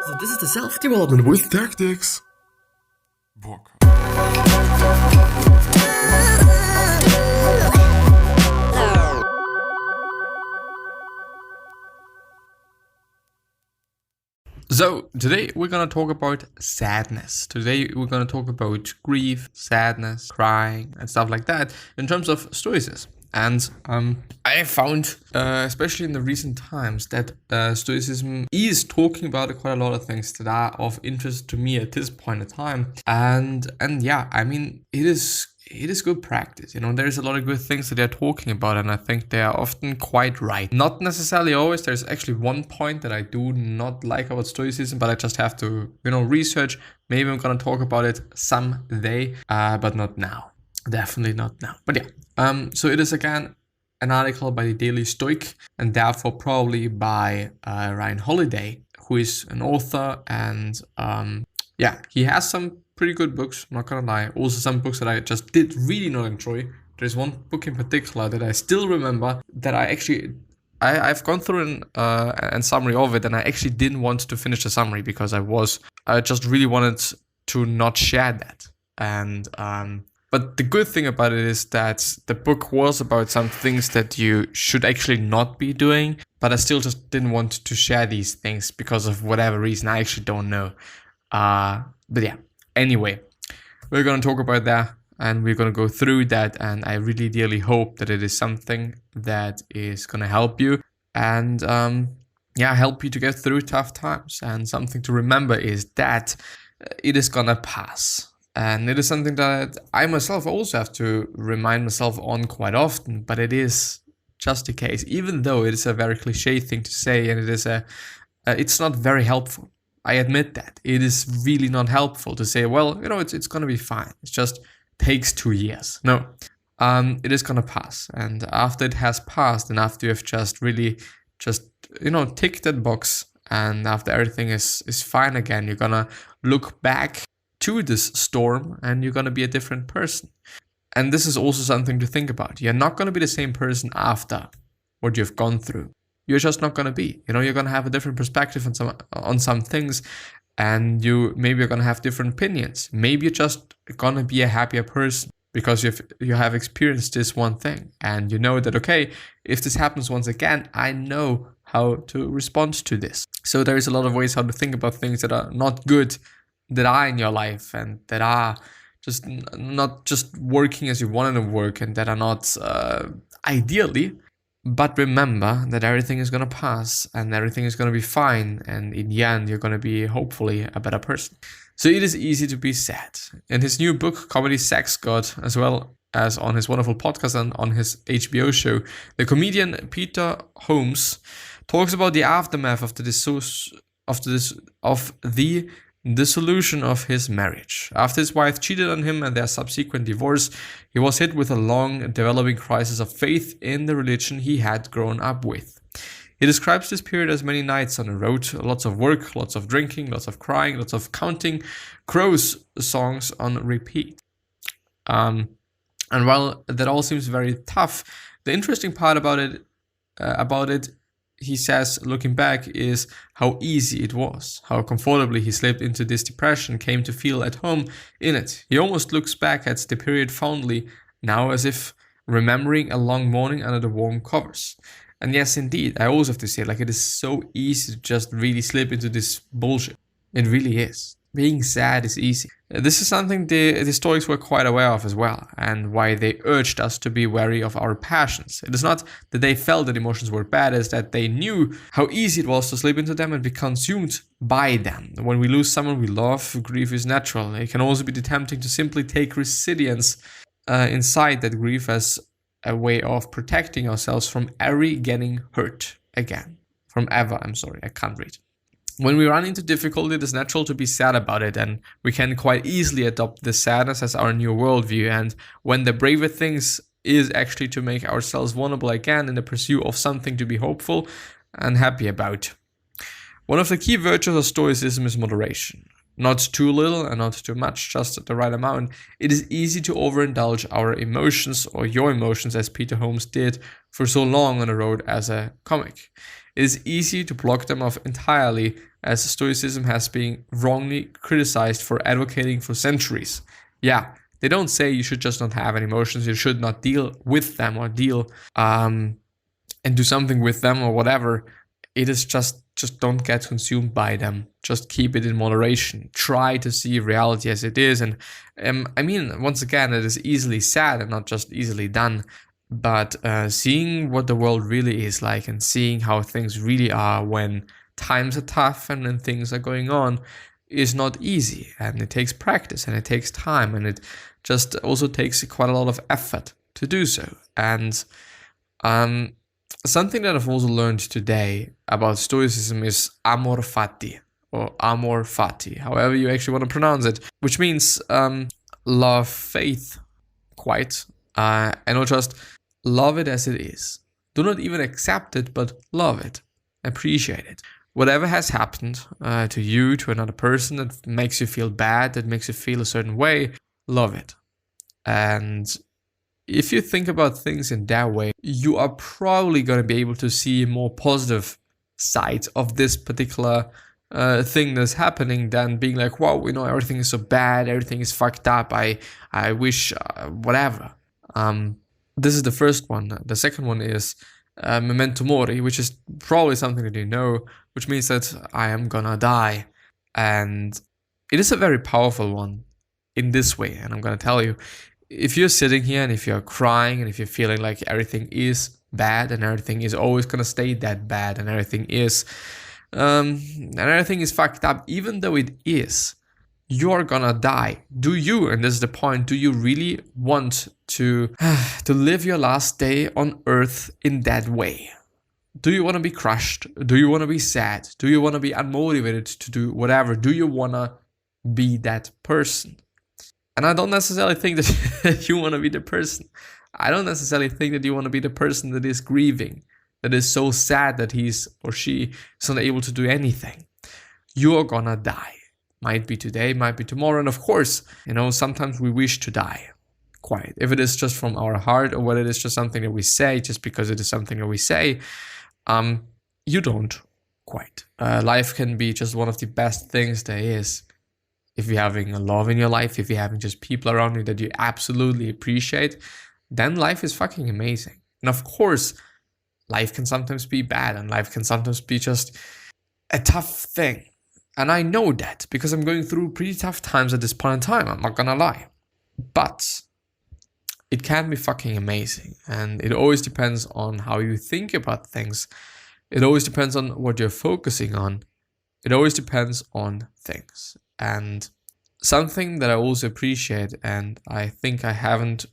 So this is the self-development with tactics book. So today we're gonna talk about sadness. Today we're gonna talk about grief, sadness, crying, and stuff like that in terms of Stoicism. And I found, especially in the recent times, that Stoicism is talking about quite a lot of things that are of interest to me at this point in time. And yeah, I mean, it is good practice. You know, there's a lot of good things that they're talking about, and I think they are often quite right. Not necessarily always. There's actually one point that I do not like about Stoicism, but I just have to, research. Maybe I'm gonna talk about it someday, but not now. Definitely not now. But yeah, so it is again an article by the Daily Stoic, and therefore probably by Ryan Holiday, who is an author, and yeah, he has some pretty good books, I'm not gonna lie. Also some books that I just did really not enjoy. There's one book in particular that I still remember that I've gone through an summary of it, and I actually didn't want to finish the summary because I just really wanted to not share that. And but the good thing about it is that the book was about some things that you should actually not be doing, but I still just didn't want to share these things because of whatever reason. I actually don't know. But yeah, anyway, we're going to talk about that, and we're going to go through that, and I really dearly hope that it is something that is going to help you and help you to get through tough times. And something to remember is that it is going to pass. And it is something that I myself also have to remind myself on quite often, but it is just the case, even though it is a very cliche thing to say, and it's not very helpful. I admit that. It is really not helpful to say, well, it's going to be fine. It just takes 2 years. No, it is going to pass. And after it has passed, and after you have just really ticked that box, and after everything is fine again, you're going to look back to this storm, and you're going to be a different person. And this is also something to think about. You're not going to be the same person after what you've gone through. You're just not going to be. You're going to have a different perspective on some things, and you're going to have different opinions. Maybe you're just going to be a happier person because you have experienced this one thing, and you know that, okay, if this happens once again, I know how to respond to this. So there is a lot of ways how to think about things that are not good, that are in your life, and that are just not just working as you wanted to work, and that are not ideally. But remember that everything is going to pass, and everything is going to be fine, and in the end you're going to be hopefully a better person. So it is easy to be sad. In his new book, Comedy Sex God, as well as on his wonderful podcast and on his HBO show, the comedian Peter Holmes talks about the aftermath of the dissolution of his marriage. After his wife cheated on him and their subsequent divorce, he was hit with a long developing crisis of faith in the religion he had grown up with. He describes this period as many nights on the road, lots of work, lots of drinking, lots of crying, lots of counting crows songs on repeat. And while that all seems very tough, the interesting part about it, he says, looking back, is how easy it was, how comfortably he slipped into this depression, came to feel at home in it. He almost looks back at the period fondly now, as if remembering a long morning under the warm covers. And yes, indeed, I also have to say, it is so easy to just really slip into this bullshit. It really is. Being sad is easy. This is something the Stoics were quite aware of as well, and why they urged us to be wary of our passions. It is not that they felt that emotions were bad, it's that they knew how easy it was to slip into them and be consumed by them. When we lose someone we love, grief is natural. It can also be tempting to simply take resilience inside that grief as a way of protecting ourselves from ever getting hurt again. I can't read. When we run into difficulty, it is natural to be sad about it, and we can quite easily adopt this sadness as our new worldview. And when the braver things is actually to make ourselves vulnerable again in the pursuit of something to be hopeful and happy about. One of the key virtues of Stoicism is moderation. Not too little and not too much, just the right amount. It is easy to overindulge our emotions, or your emotions, as Peter Holmes did for so long on the road as a comic. It is easy to block them off entirely as Stoicism has been wrongly criticized for advocating for centuries. Yeah, they don't say you should just not have any emotions, you should not deal with them or deal and do something with them or whatever. It is just don't get consumed by them. Just keep it in moderation. Try to see reality as it is. And I mean, once again, it is easily said and not just easily done. But seeing what the world really is like and seeing how things really are when times are tough and when things are going on is not easy. And it takes practice and it takes time and it just also takes quite a lot of effort to do so. And something that I've also learned today about Stoicism is amor fati, or amor fati, however you actually want to pronounce it, which means love faith, quite, and not just love it as it is. Do not even accept it, but love it, appreciate it. Whatever has happened to you, to another person that makes you feel bad, that makes you feel a certain way, love it. And if you think about things in that way, you are probably going to be able to see more positive sides of this particular thing that's happening than being like, wow, everything is so bad, everything is fucked up, I wish whatever. This is the first one. The second one is memento mori, which is probably something that you know, which means that I am gonna die. And it is a very powerful one in this way, and I'm gonna tell you. If you're sitting here and if you're crying and if you're feeling like everything is bad and everything is always going to stay that bad and everything is fucked up, even though it is, you're gonna die. Do you, and this is the point, do you really want to live your last day on earth in that way? Do you want to be crushed? Do you want to be sad? Do you want to be unmotivated to do whatever? Do you want to be that person? And I don't necessarily think that you want to be the person. I don't necessarily think that you want to be the person that is grieving, that is so sad that he's or she is not able to do anything. You're gonna die. Might be today, might be tomorrow. And of course, sometimes we wish to die. Quite. If it is just from our heart or whether it is just something that we say, just because it is something that we say, you don't quite. Life can be just one of the best things there is. If you're having a love in your life, if you're having just people around you that you absolutely appreciate, then life is fucking amazing. And of course, life can sometimes be bad and life can sometimes be just a tough thing. And I know that because I'm going through pretty tough times at this point in time, I'm not gonna lie. But it can be fucking amazing. And it always depends on how you think about things. It always depends on what you're focusing on. It always depends on things. And something that I also appreciate, and I think I haven't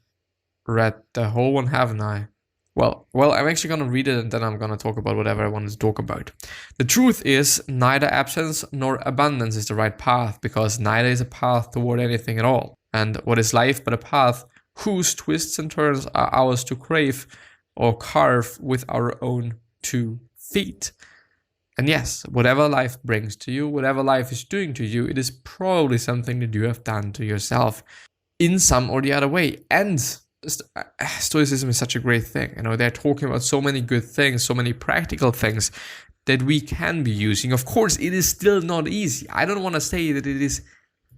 read the whole one, haven't I? Well, I'm actually going to read it and then I'm going to talk about whatever I want to talk about. The truth is, neither absence nor abundance is the right path, because neither is a path toward anything at all. And what is life but a path whose twists and turns are ours to crave or carve with our own 2 feet? And yes, whatever life brings to you, whatever life is doing to you, it is probably something that you have done to yourself in some or the other way. And Stoicism is such a great thing. They're talking about so many good things, so many practical things that we can be using. Of course, it is still not easy. I don't want to say that it is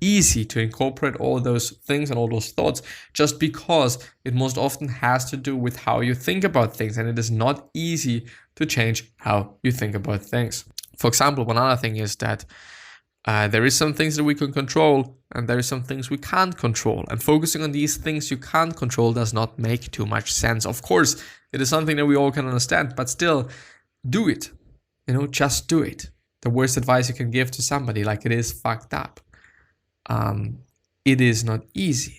easy to incorporate all those things and all those thoughts, just because it most often has to do with how you think about things, and it is not easy to change how you think about things. For example, one other thing is that there is some things that we can control and there is some things we can't control, and focusing on these things you can't control does not make too much sense. Of course, it is something that we all can understand, but still, do it. Just do it. The worst advice you can give to somebody, like, it is fucked up. It is not easy,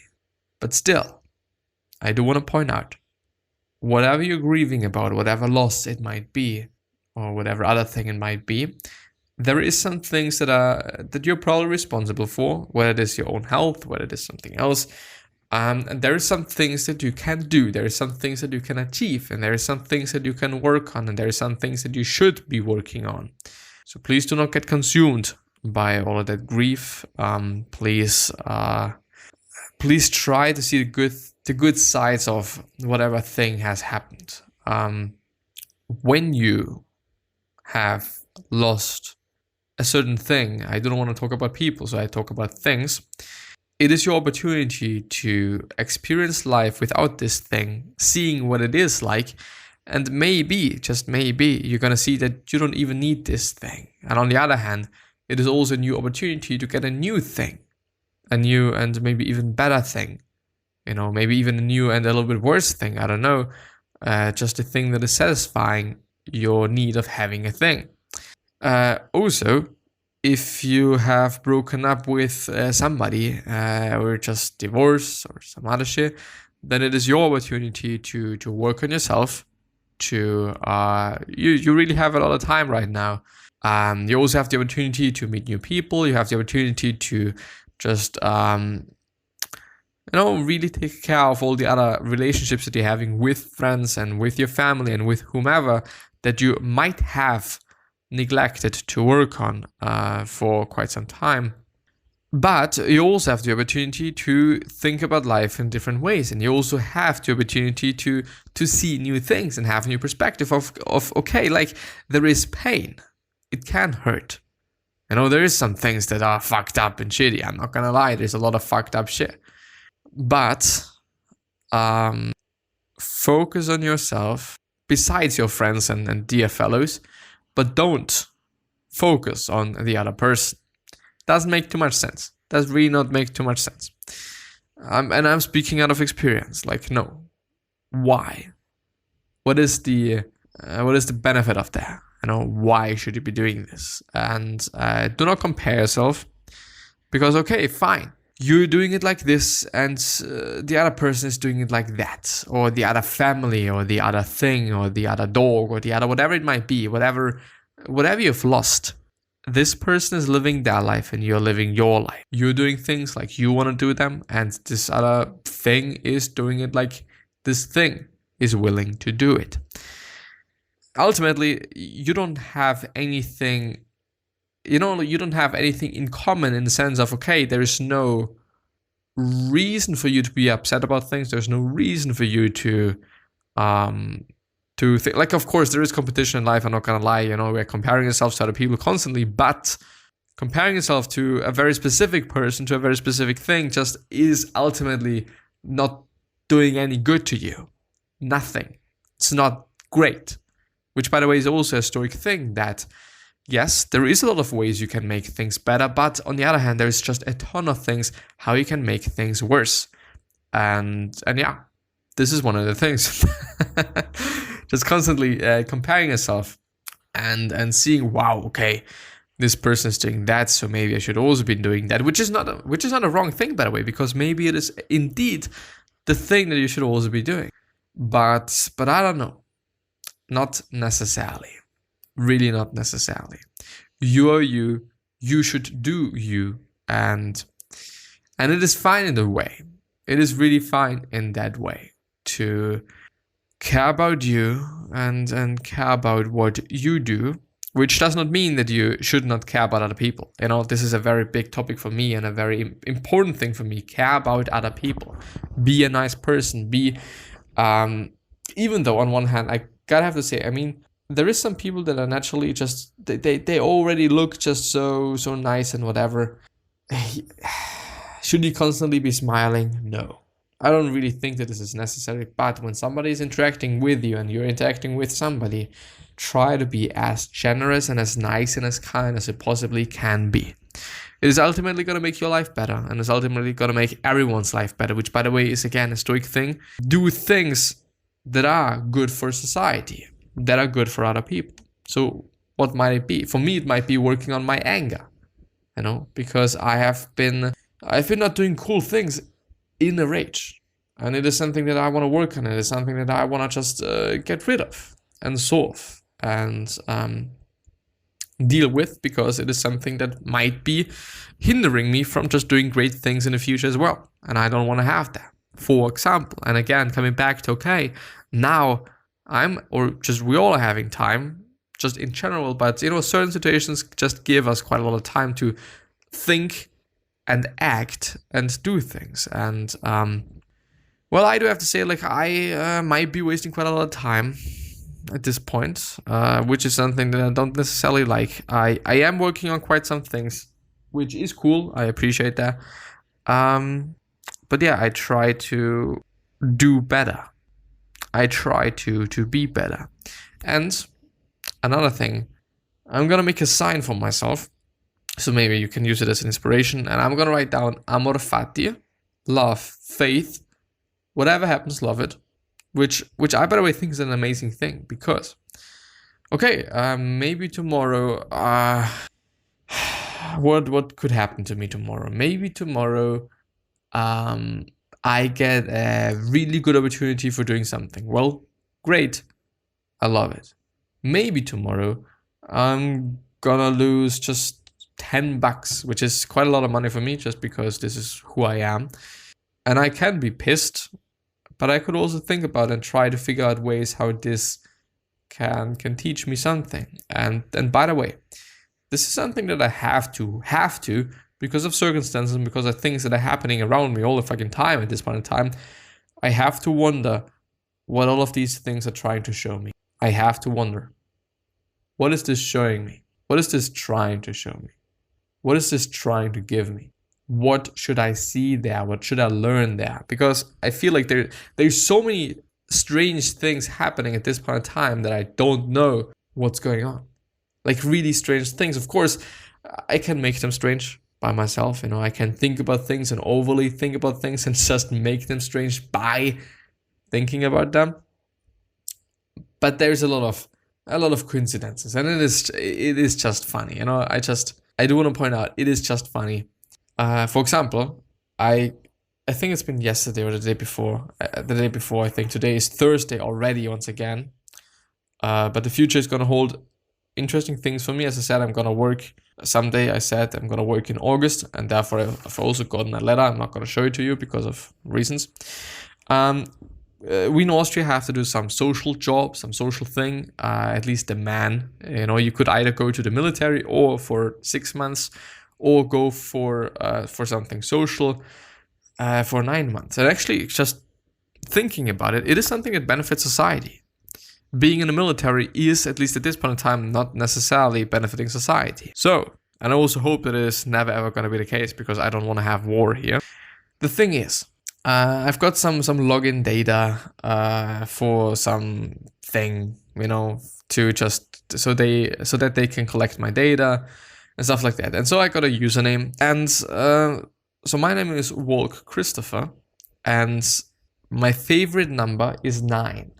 but still, I do want to point out, whatever you're grieving about, whatever loss it might be, or whatever other thing it might be, there is some things that you're probably responsible for, whether it is your own health, whether it is something else. And there are some things that you can do, there are some things that you can achieve, and there are some things that you can work on, and there are some things that you should be working on. So please do not get consumed by all of that grief. Please try to see the good sides of whatever thing has happened. When you have lost a certain thing. I don't want to talk about people, so I talk about things. It is your opportunity to experience life without this thing, seeing what it is like, and maybe, just maybe, you're gonna see that you don't even need this thing. And on the other hand, it is also a new opportunity to get a new thing, a new and maybe even better thing. Maybe even a new and a little bit worse thing, I don't know. Just a thing that is satisfying your need of having a thing. Also, if you have broken up with somebody or just divorced or some other shit, then it is your opportunity to work on yourself. You really have a lot of time right now. You also have the opportunity to meet new people. You have the opportunity to just really take care of all the other relationships that you're having with friends and with your family and with whomever that you might have neglected to work on for quite some time. But you also have the opportunity to think about life in different ways, and you also have the opportunity to see new things and have a new perspective of okay, like there is pain. It can hurt. There is some things that are fucked up and shitty. I'm not gonna lie, there's a lot of fucked up shit. But focus on yourself besides your friends and dear fellows, but don't focus on the other person. Doesn't make too much sense. Does really not make too much sense. And I'm speaking out of experience. Like, no. Why? What is the benefit of that? Why should you be doing this? And do not compare yourself, because okay, fine. You're doing it like this, and the other person is doing it like that, or the other family, or the other thing, or the other dog, or the other whatever it might be, whatever you've lost. This person is living their life, and you're living your life. You're doing things like you want to do them, and this other thing is doing it like this thing is willing to do it. Ultimately, you don't have anything. You don't have anything in common in the sense of, okay, there is no reason for you to be upset about things. There's no reason for you to think. Like, of course, there is competition in life. I'm not gonna lie. We're comparing ourselves to other people constantly, but comparing yourself to a very specific person, to a very specific thing, just is ultimately not doing any good to you. Nothing. It's not great. Which, by the way, is also a Stoic thing that, yes, there is a lot of ways you can make things better, but on the other hand, there is just a ton of things how you can make things worse. And yeah, this is one of the things. Just constantly comparing yourself and seeing, wow, okay, this person is doing that, so maybe I should also be doing that, which is not a wrong thing, by the way, because maybe it is indeed the thing that you should also be doing. But I don't know. Not necessarily. Really not necessarily. You are you. You should do you. And it is fine in a way. It is really fine in that way to care about you and care about what you do, which does not mean that you should not care about other people. This is a very big topic for me and a very important thing for me. Care about other people. Be a nice person. Be, even though on one hand, I gotta have to say, there is some people that are naturally just, they already look just so nice and whatever. Should you constantly be smiling? No. I don't really think that this is necessary, but when somebody is interacting with you and you're interacting with somebody, try to be as generous and as nice and as kind as it possibly can be. It is ultimately going to make your life better, and it's ultimately going to make everyone's life better, which, by the way, is again a Stoic thing. Do things that are good for society, that are good for other people. So what might it be? For me, it might be working on my anger, because I've been not doing cool things in a rage, and it is something that I want to work on. It is something that I want to just get rid of and solve and deal with, because it is something that might be hindering me from just doing great things in the future as well, and I don't want to have that. For example, and again, coming back to, okay, now we all are having time, just in general, but certain situations just give us quite a lot of time to think and act and do things. And well, I do have to say, like, I might be wasting quite a lot of time at this point, which is something that I don't necessarily like. I am working on quite some things, which is cool. I appreciate that. But yeah, I try to do better. I try to be better. And another thing, I'm gonna make a sign for myself. So maybe you can use it as an inspiration. And I'm gonna write down amor fati, love, faith, whatever happens, love it. Which I, by the way, think is an amazing thing because, okay, maybe tomorrow, what could happen to me tomorrow? Maybe tomorrow, I get a really good opportunity for doing something. Well, great, I love it. Maybe tomorrow, I'm gonna lose just $10, which is quite a lot of money for me, just because this is who I am, and I can be pissed. But I could also think about and try to figure out ways how this can teach me something. And by the way, this is something that I have to, because of circumstances and because of things that are happening around me all the fucking time at this point in time. I have to wonder what all of these things are trying to show me. I have to wonder, what is this showing me? What is this trying to show me? What is this trying to give me? What should I see there? What should I learn there? Because I feel like there's so many strange things happening at this point in time that I don't know what's going on. Like really strange things. Of course, I can make them strange by myself. I can think about things and overly think about things and just make them strange by thinking about them. But there's a lot of coincidences, and it is just funny. I do want to point out, it is just funny. For example, I think it's been yesterday or the day before. I think today is Thursday already once again. But the future is going to hold interesting things for me. As I said, I'm going to work someday. I said I'm going to work in August, and therefore I've also gotten a letter. I'm not going to show it to you because of reasons. We in Austria have to do some social job, some social thing. At least the man, you could either go to the military or for 6 months, or go for something social for 9 months. And actually, just thinking about it, it is something that benefits society. Being in the military is, at least at this point in time, not necessarily benefiting society. So, and I also hope that it is never ever going to be the case, because I don't want to have war here. The thing is, I've got some login data for some thing, to just so that they can collect my data and stuff like that. And so I got a username, and so my name is Walch Christopher, and my favorite number is 9.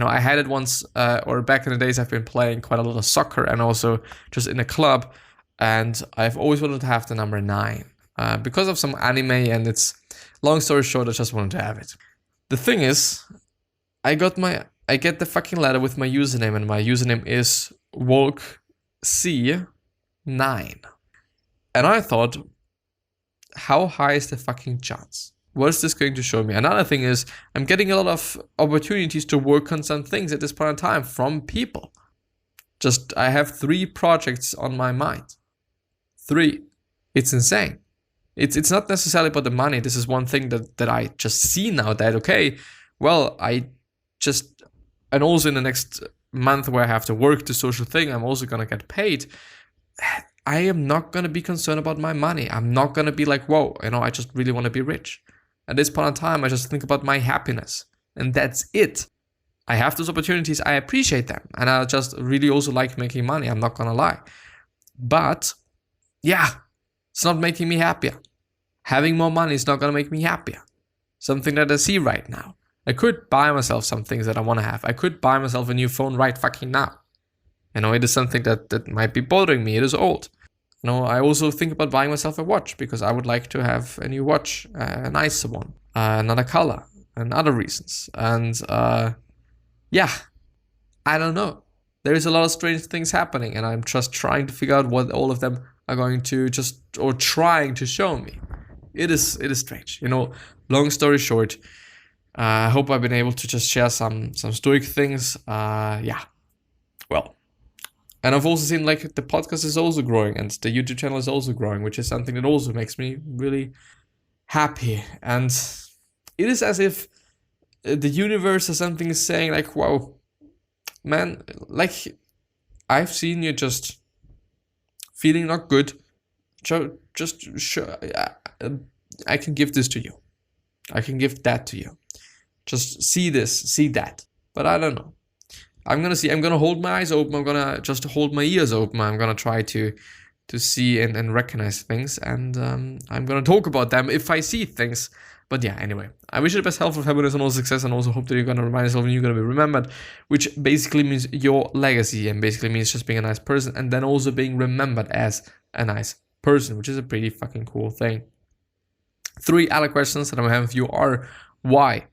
I had it once, or back in the days, I've been playing quite a lot of soccer and also just in a club, and I've always wanted to have the number 9 because of some anime, and it's long story short, I just wanted to have it. The thing is, I get the fucking letter with my username, and my username is WalchC9. And I thought, how high is the fucking chance? What is this going to show me? Another thing is, I'm getting a lot of opportunities to work on some things at this point in time from people. I have 3 projects on my mind. 3. It's insane. It's not necessarily about the money. This is one thing that I just see now, that, okay, well, and also in the next month where I have to work the social thing, I'm also going to get paid. I am not going to be concerned about my money. I'm not going to be like, whoa, I just really want to be rich. At this point in time, I just think about my happiness, and that's it. I have those opportunities. I appreciate them. And I just really also like making money. I'm not going to lie. But yeah, it's not making me happier. Having more money is not going to make me happier. Something that I see right now. I could buy myself some things that I want to have. I could buy myself a new phone right fucking now. It is something that might be bothering me. It is old. I also think about buying myself a watch, because I would like to have a new watch, a nicer one, another color, and other reasons. And yeah, I don't know. There is a lot of strange things happening, and I'm just trying to figure out what all of them are going to trying to show me. It is strange. Long story short, I hope I've been able to just share some Stoic things. Yeah, well. And I've also seen like the podcast is also growing, and the YouTube channel is also growing, which is something that also makes me really happy. And it is as if the universe or something is saying like, wow, man, like, I've seen you just feeling not good. Just show, I can give this to you. I can give that to you. Just see this, see that. But I don't know. I'm gonna hold my eyes open. I'm gonna just hold my ears open. I'm gonna try to see and recognize things, and I'm gonna talk about them if I see things. But yeah, anyway, I wish you the best health, happiness, and all success, and also hope that you're gonna remind yourself and you're gonna be remembered, which basically means your legacy, and basically means just being a nice person, and then also being remembered as a nice person, which is a pretty fucking cool thing. 3 other questions that I have with you are: why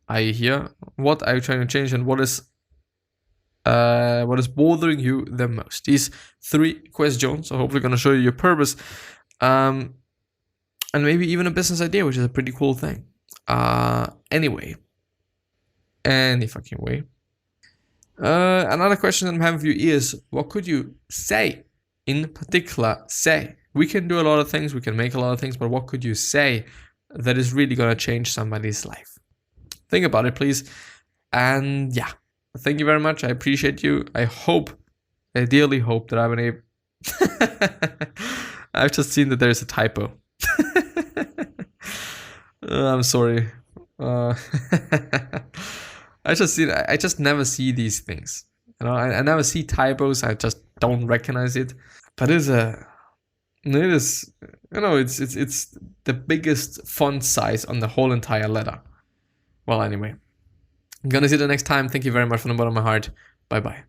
are you here? What are you trying to change? And what is bothering you the most? These 3 questions are hopefully going to show you your purpose, and maybe even a business idea, which is a pretty cool thing. Anyway, any fucking way. Another question that I'm having for you is: what could you say in particular? Say, we can do a lot of things, we can make a lot of things, but what could you say that is really going to change somebody's life? Think about it, please. And yeah, thank you very much. I appreciate you. I dearly hope that I've been able. I've just seen that there's a typo. I'm sorry. I just never see these things. You know, I never see typos. I just don't recognize it. But it's the biggest font size on the whole entire letter. Well, anyway, I'm gonna see you the next time. Thank you very much from the bottom of my heart. Bye bye.